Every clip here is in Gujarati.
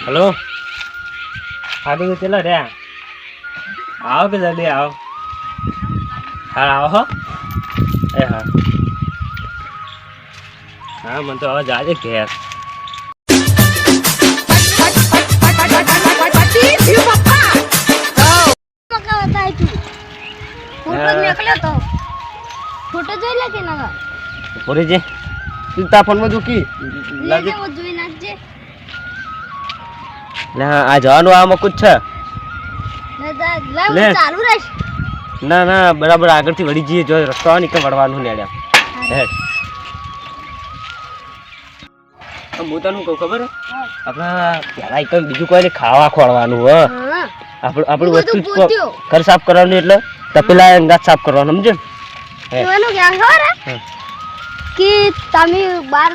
हेलो हाँ तो चलो रे आओ के जल्दी आओ हाँ आओ हो ए हाँ हाँ मन तो आवाज आजे घेर फोटो જોઈ લે કે ના ઓરે જે તું તા ફોન માં જો કી લાગે ઓ જોઈ નાખજે ના આ જવાનું આમાં કુછ છે ના લે ચાલુ રહેશ ના ના બરાબર આગળ થી વળી જઈએ જો રસ્તો નીકળ વળવાનું ને હે હું તને કહું ખબર આપણા પેલા એક બીજું કોઈ ખાવા ખોળવાનું હો આપણું વસ્તુ ઘર સાફ કરવાનું એટલે તપેલા અંગાત સાફ કરવાનું સમજે એવાનું ક્યાં ખબર કે તમે બાર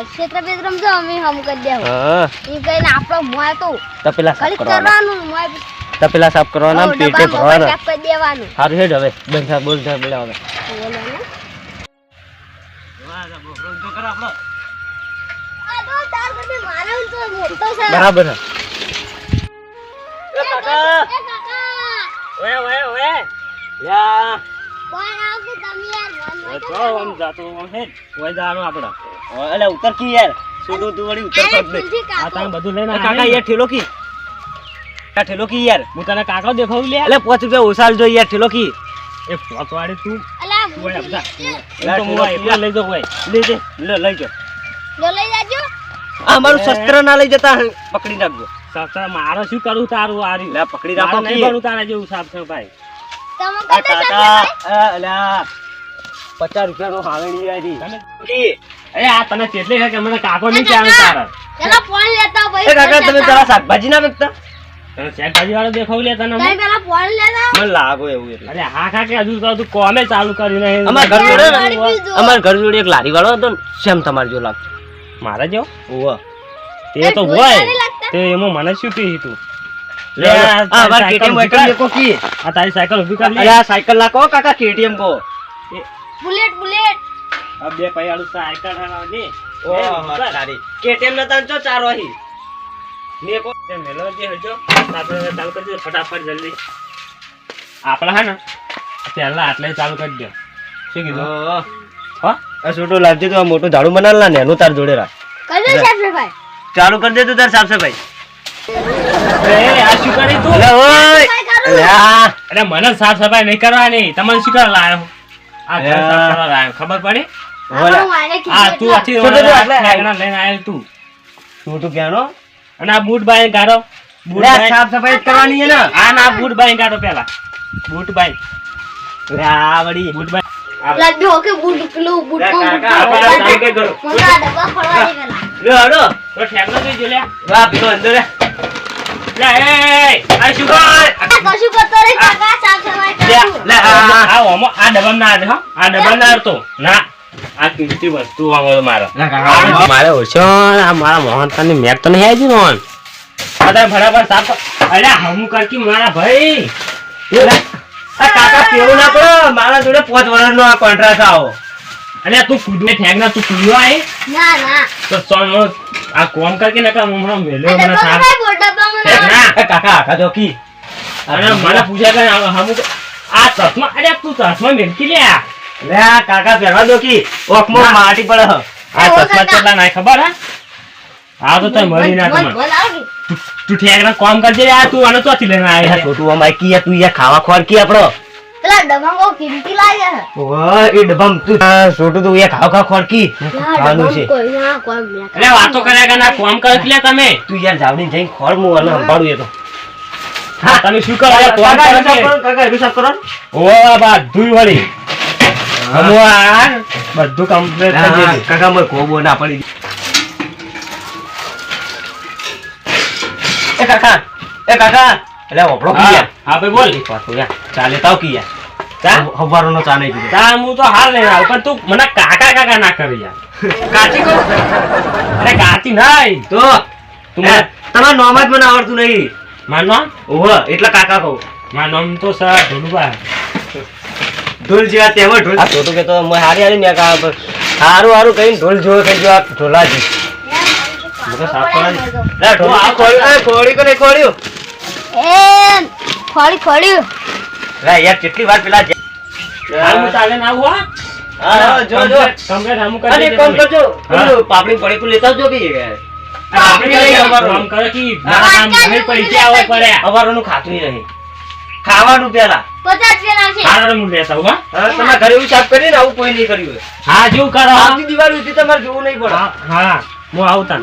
ક્ષેત્ર બેદરમ જો અમે હમ કરી દેવ એ કઈને આપણો મોય તો તપેલા સાફ કરવાનું મોય તપેલા સાફ કરવાના પેટે ભરવાના સાફ કરી દેવાનું હારું હેડ હવે બંધા બોલ બોલે હવે બોલે ને વાહ બોલ તો કર આપણો આ તો તાર કને મારે તો મોટો છે બરાબર છે એ કાકા ઓએ ઓએ ઓએ યા કોણ આવકે તમે યાર મન તો આમ જાતો હેડ ઓય જાનો આપડા એટલે ઉતર કી યાર છોડું તું વળી ઉતર કર દે આ તાણ બધું લઈને કાકા યાર ઠેલો કી આ ઠેલો કી યાર હું તને કાકા દેખાવ લે એટલે 5 રૂપિયા ઉસાલ જો યાર ઠેલો કી એ પોતવાડે તું અલા ઓય આપડા તો હું એકલા લઈ જો ઓય લઈ દે લઈ જો લઈ જાજો આ મારું શસ્ત્ર ના લઈ જતા પકડી નાખજો શસ્ત્ર મારો શું કરું તારું આરી લે પકડી રાખો નહીં બનું તારા જેવું સાફ છે ભાઈ તમે કતે કાકા અલા 50 રૂપિયા નો હાવેણી આરી તમે એ આ તને કેટલે છે કે મને કાકો નહીં ચાલે તારા ચલા ફોન લેતા ભાઈ એ કાકા તમે જરા શાકભાજી ના વેચતા તમે શાકભાજી વાળો દેખાવ લે તને તમે પેલા ફોન લેતા મને લાગો એવું એટલે અરે હા કાકે હજુ તો તું કોમે ચાલુ કર્યું નહીં અમાર ઘર જોડે એક લારી વાળો હતો સેમ તમાર જો લાગતો મારા જો ઓવા તે તો હોય તે એમાં મને શું કહી તું લે આ બાર કેટીએમ વાઈકલ લેકો કી આ તારી સાયકલ ઉભી કર લે અરે આ સાયકલ લાકો કાકા કેટીએમ કો બુલેટ આ બે પૈયાળું સાયકલ હાવાની ઓ તારી કેટીએમ ના તન ચો ચાર વાહી લેકો તે મેલો જે હજો આપણે ચાલુ કરી દે ફટાફટ જલ્દી આપડા હે ને પહેલા આટલે ચાલુ કરી દે શું કીધું હા આ છોટો લાવજે તો મોટો ઝાડુ બનાલ ના નેનું તાર જોડે રાખ કરી દે સાહેબ ભાઈ ચાલુ કરી દે તું તાર સાફ સફાઈ એ આ શું કરી તું અરે ઓય અરે મને સાફ સફાઈ નહીં કરવાની તમને શું કરવા લાયો આ ઘર સાફ કરવા લાયો ખબર પડી આ તું આથી ઠેકણા લઈને આયો તું છોટું ક્યાંનો અને આ બૂટ બાઈ ગાડો બૂટ સાફ સફાઈ કરવાની છે ને આ ના બૂટ બાઈ ગાડો પેલા બૂટ બાઈ આ વડી બૂટ બાઈ લાડ ઓકે બૂટ પેલો બૂટ કાકા કરો મોટા ડબ્બા ફળવાની પેલા લે હડો તો ઠેકણો જોઈ જો લે વાહ પીતો અંદર લે એ આ શું કર કશું કરતો રે કાકા સાફ સફાઈ કરું લે આ ઓમો આ ડબ્બા ના હો આ ડબ્બા ના તો ના આ કિંમતી વસ્તુ વાળો મારો મારે ઓછો આ મારા મોહનતાની મેક તો નહીં આવી ને મોહન બધા બરાબર સાફ અરે હમુ કરકી મારા ભાઈ આ કાકા કેવું ના પડો મારા જોડે 5 વર્ષનો આ કોન્ટ્રાક્ટ આવો અને તું કુદને ઠેકના તું કુયો આય ના ના તો સોનો આ કોમ કરકે નકા મને મેલ્યો મને સાફ ના કાકા આખા તો કી અને મને પૂછ્યા કે હમુ આ ચશ્મા અરે તું ચશ્મા મેલકી લે લે આ કાકા પહેરવા દો કી ઓખમાં માટી પડે આ ચશ્મા કેટલા નાય ખબર હા તો તને મળી ના તમને તું ઠેકના કામ કરજે આ તું આને ચોથી લઈને આય છોટું અમાય કી તું યા ખાવા ખોર કી આપણો પેલા ડબ્બામાં કો કિંમતી લાગે છે ઓય એ ડબ્બામ તું છોટું તું યા ખાવા ખોર કી ખાવાનું છે કોઈ ના કોઈ મેક અરે વાતો કર્યા કે ના કામ કર લે તમે તું યાર જાવડી જઈને ખોર મુ અને સંભાળું એ તો હા તમે શું કરો યાર કોમ કરો કાકા હિસાબ કરો ઓ બા ધુઈ વળી હમુ આ બધું કમ્પ્લીટ થઈ ગયું કાકા મને કોબો ના પડી એ કાકા એટલે ઓપડો કીયા હા ભાઈ બોલ એક વાત યાર ચાલે તાવ કીયા ચા હવારો નો ચા નહીં પીધો ચા હું તો હાલ લઈને આવ પણ તું મને કાકા કાકા ના કરી યાર કાચી કો અરે કાચી નહીં તો તું તમાર નામ જ મને આવડતું નહીં માર નામ ઓહ એટલે કાકા કહું માર નામ તો સર ઢોલુબા ઢોલ જેવા તેવો ઢોલ આ છોટું કે તો મે હારી હારી મે કા હારું હારું કહીને ઢોલ જેવો થઈ ગયો આ ઢોલાજી બધા સાફ કરવા દે. લે ઢો આ ખોળ્યું એ ખોળી કે નહીં ખોળ્યું એ ખોળ્યું લે યાર કેટલી વાર પેલા હાલ ચાલે ના આવું હા હા જો જો કમ્પ્લેટ હામું અને કરી કોમ દે કરજો પેલું પાપડી પડી કુ લેતા આવજો કે આપણે લઈ આવવાનું કામ કરે કે મારા કામ ઘરે પૈસા આવે પડ્યા અવારનું ખાતું નહીં ખાવાનું પેલા 50 રૂપિયા આવશે હારા હું લેતા હું હા તમે ઘરે એવું સાફ કરીને આવું કોઈ નહીં કર્યું હોય. હા જો કરો આવતી દિવાળી સુધી તમારે જોવું નહીં પડે હા હું આવતા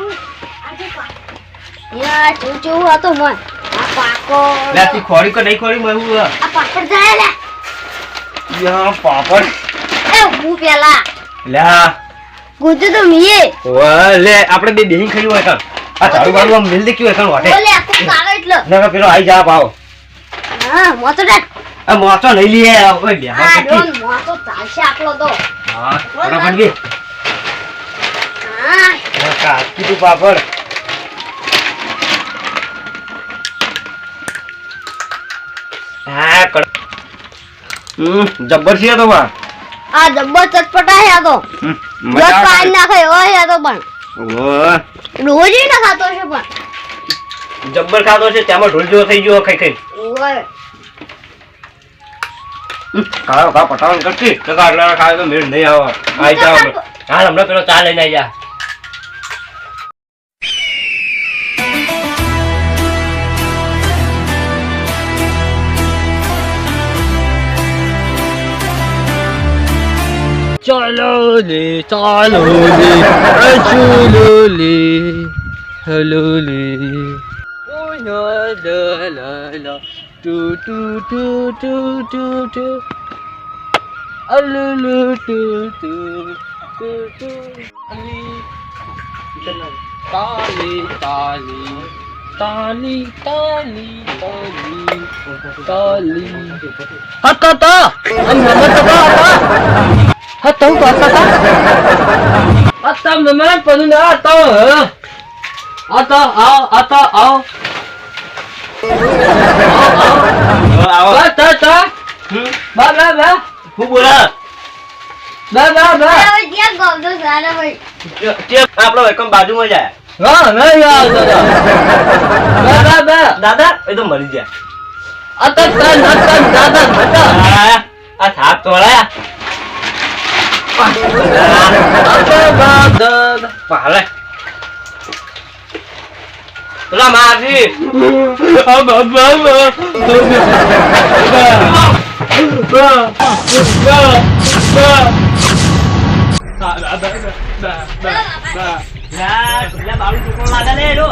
યાર ચૂચુ હતો મન આ પાકો લે તી ખોળી કે નહીં ખોળી મેં હું આ પાપડ જાય લે યા પાપડ એ હું પેલા લે ગુજુ તો મીએ વાહ લે આપણે બે બેહીન ખાયું હોય કામ આ ઝાડુ બાડુ આમ મિલ દે ક્યું હોય કામ વાટે બોલે આ કાળો એટલો ના પેલો આઈ જા પાવ હા મોતો ડાક આ મોચો નહીં લીએ ઓય બે આ ડોન મોતો ચાલશે આટલો તો હા ફટાફટ બે હા કાચી તું પાપડ હા જબ્બર છે તો વા આ જબ્બર ચટપટા હે આ તો રોજ પાણી નાખે એવો હે આ તો પણ ઓહ રોજ ય ના ખાતો છે પણ જબ્બર ખાતો છે તેમાં ઢોલ જેવો થઈ ગયો ખાઈ ખાઈ ઓય ખાવા ખા પટાવન કરતી તો આટલા ખાવે તો મેળ નહીં આવે આઈ જાવ હાલ હમણાં પેલો ચા લઈને આઈ જા ચાલો લે ચાલો લે ચલો લે હલો લે ઓ લા લા લા લા ટુ ટુ ટુ ટુ ટુ ટુ અલુ ટુ ટુ ટુ ટુ તાલી તાલી તાલી તાલી તાલી તાલી હતા Atau atau memang penuh atau atau ba ba ba હું બોલા ba હવે ક્યાં ગોમતો સારા ભાઈ તે આપણો એકમ બાજુમાં જાય હા નહીં યાર ba દાદા એ તો મરી જાય atau dadah આ થાપ તોળા પાલે પેલા મારી બાળું ટુકડો લાગે ને એનો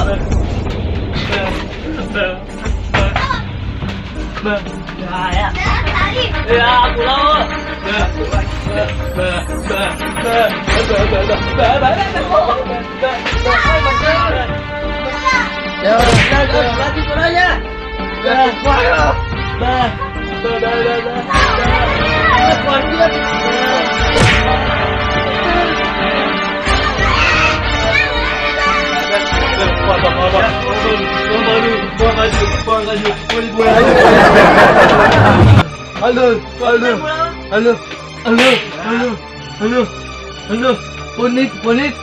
Halo, Ponik, Malik,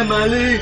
Malik.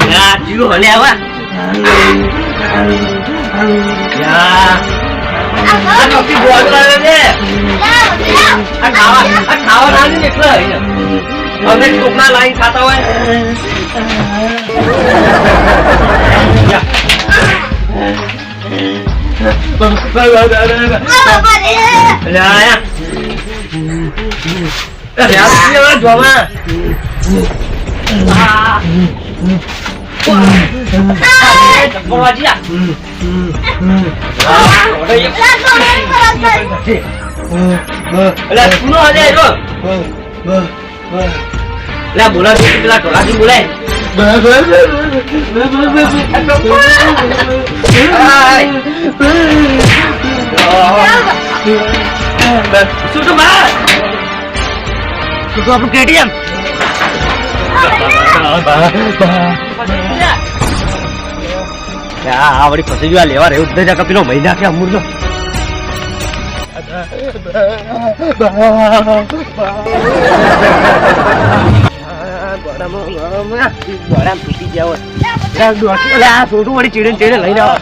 Ya, jiru hole apa? Ya. Kan kopi buat mana ni? Kawan lagi ni ke? Ada tukna lain kata weh. Ya. Ya ya. Ya, siapa dua mah? Bawa aja. Lah, bunuh aja itu. લે બોલા પેલા ઢોલાજી બોલાય શું તો બા શું તો આપણું કેટીએમ આ વળી ફસી ગયો લેવા રહ્યું બધા કપીનો મહિના કે અમૂર નો તૂટી ગયા છોટું વળી ચીડે ચીડે લઈ જાવ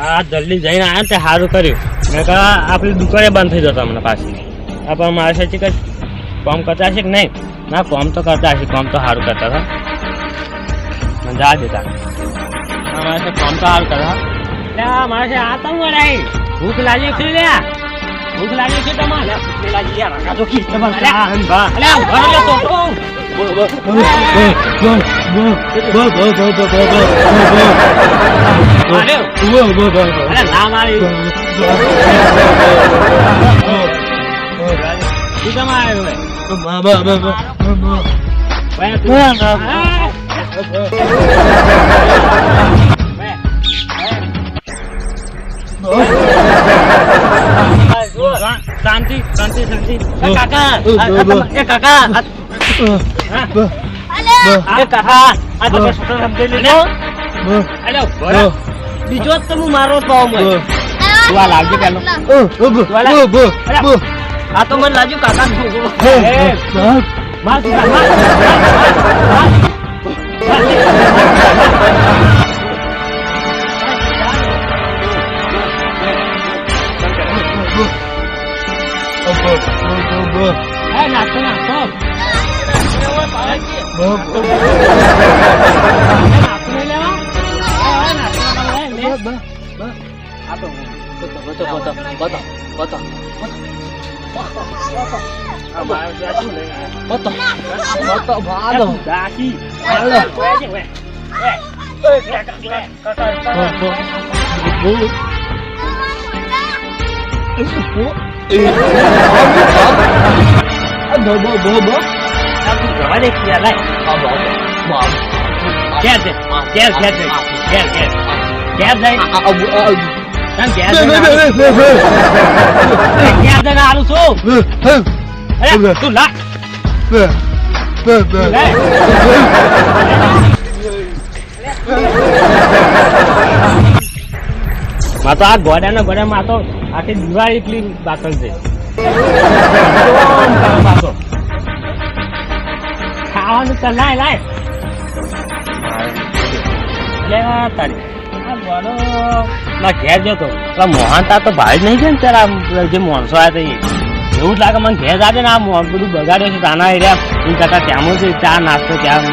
આ જલ્દી જઈને આવ્યા તે સારું કર્યું મેં કહા આપણી દુકાને બંધ થઈ જતા હમણાં પાછી પણ મારે સાચી કે કામ કરતા હશે કે નહીં ના કામ તો કરતા હશે કામ તો સારું કરતા હતા જા દેતા મારે કામ તો સારું કરતા મારે આ તો વળાય ભૂખ લાગી છે લે ભૂખ લાગી છે તમારે ભૂખ લાગી યાર કાજો કી તમારે અલે ઘરે લે તો અરે ના મારી તું તમારે શાંતિ શાંતિ શાંતિ કાકા એ કાકા એ કાકા આ તમે છોકરો સમજી લેજો અલે બરો બીજો જ તમે મારો પાવ મને તું આ લાગજો પેલો આ તો મને લાગ્યું કાકા માર નાખતો નાખતો માં તો આ ગોડા ને ગોડા માં તો આખી દિવાળી એટલી બાતલ છે ખાવાનું તો લાય લાય તારી ગોડો ઘેર જતો મોહનતા તો ભાઈ જ નહીં છે ને ત્યારે જે માણસો આવ્યા હતા એવું જ લાગે મને ઘેર જાડે ને આ બધું બગાડ્યો છે તાના એરિયા એ કરતા ત્યાં છે ચા નાસ્તો ત્યાં